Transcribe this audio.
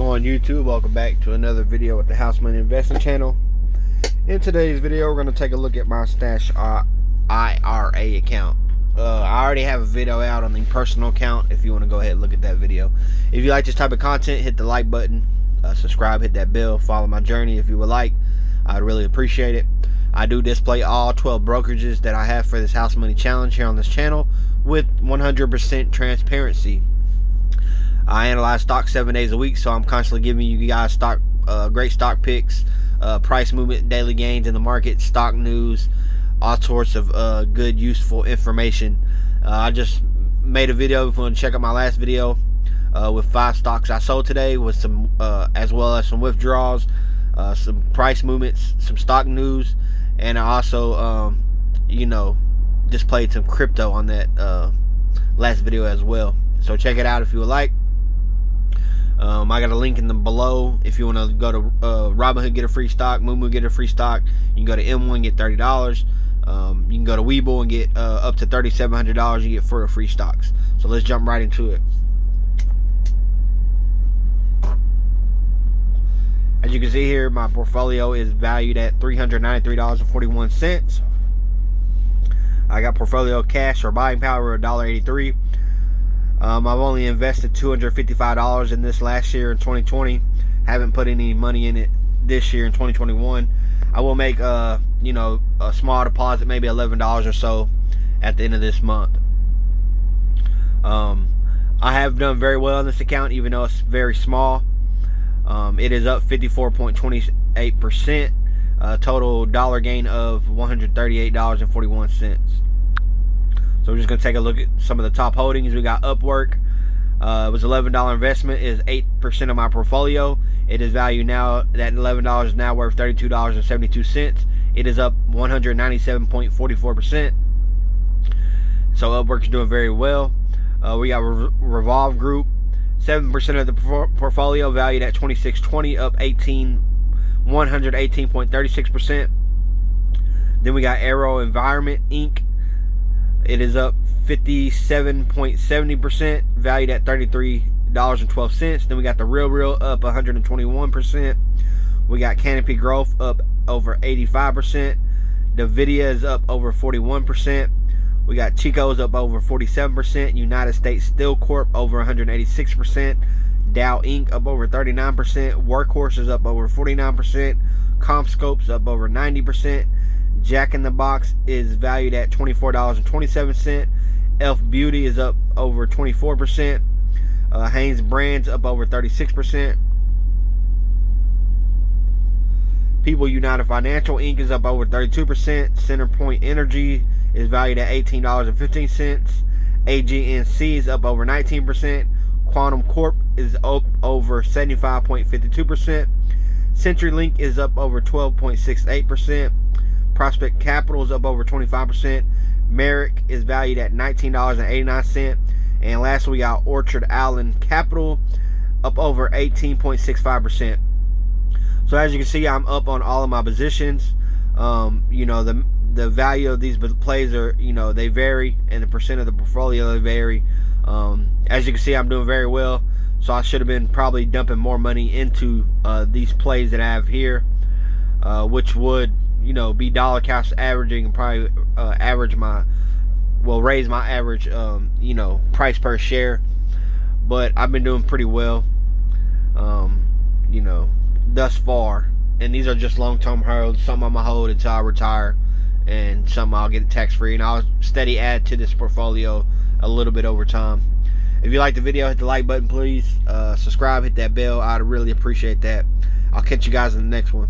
going, YouTube? Welcome back to another video with the House Money Investing channel. In today's video, we're going to take a look at my Stash IRA account. I already have a video out on the personal account if you want to go ahead and look at that video. If you like this type of content, hit the like button, subscribe, hit that bell, follow my journey if you would like. I'd really appreciate it. I do display all 12 brokerages that I have for this House Money Challenge here on this channel with 100% transparency. I analyze stocks 7 days a week, so I'm constantly giving you guys great stock picks, price movement, daily gains in the market, stock news, all sorts of good, useful information. I just made a video. If you want to check out my last video with 5 stocks I sold today, with some as well as some withdrawals, some price movements, some stock news, and I also displayed some crypto on that last video as well. So check it out if you would like. I got a link in the below if you want to go to Robinhood, get a free stock, moomoo, get a free stock. You can go to M1, get $30. You can go to Webull and get up to $3,700. You get 4 free stocks. So let's jump right into it. As you can see here, my portfolio is valued at $393.41. I got portfolio cash or buying power of $1.83. I've only invested $255 in this last year in 2020. Haven't put any money in it this year in 2021. I will make a small deposit, maybe $11 or so at the end of this month. I have done very well in this account, even though it's very small. It is up 54.28%. Total dollar gain of $138.41. So we're just going to take a look at some of the top holdings. We got Upwork. It was $11 investment. It is 8% of my portfolio. It is valued now, that $11 is now worth $32.72. It is up 197.44%. So Upwork is doing very well. We got Revolve Group. 7% of the portfolio, valued at $26.20, up 118.36%. Then we got Arrow Environment Inc. It is up 57.70%, valued at $33.12. Then we got the Real up 121%. We got Canopy Growth up over 85%. Nvidia is up over 41%. We got Chico's up over 47%. United States Steel Corp over 186%. Dow Inc. up over 39%. Workhorse is up over 49%. CommScope's up over 90%. Jack in the Box is valued at $24.27. Elf Beauty is up over 24%. Hanes Brands up over 36%. People United Financial Inc. is up over 32%. Centerpoint Energy is valued at $18.15. AGNC is up over 19%. Quantum Corp is up over 75.52%. CenturyLink is up over 12.68%. Prospect Capital is up over 25%. Merrick is valued at $19.89. And lastly, we got Orchard Allen Capital up over 18.65%. So as you can see, I'm up on all of my positions. The value of these plays are, they vary, and the percent of the portfolio, they vary. As you can see, I'm doing very well. So I should have been probably dumping more money into these plays that I have here, which would be dollar cost averaging and probably raise my average price per share. But I've been doing pretty well thus far, and these are just long-term holds. Some I'm gonna hold until I retire, and some I'll get tax free, and I'll steady add to this portfolio a little bit over time. If you like the video, hit the like button, please. Subscribe, hit that bell. I'd really appreciate that. I'll catch you guys in the next one.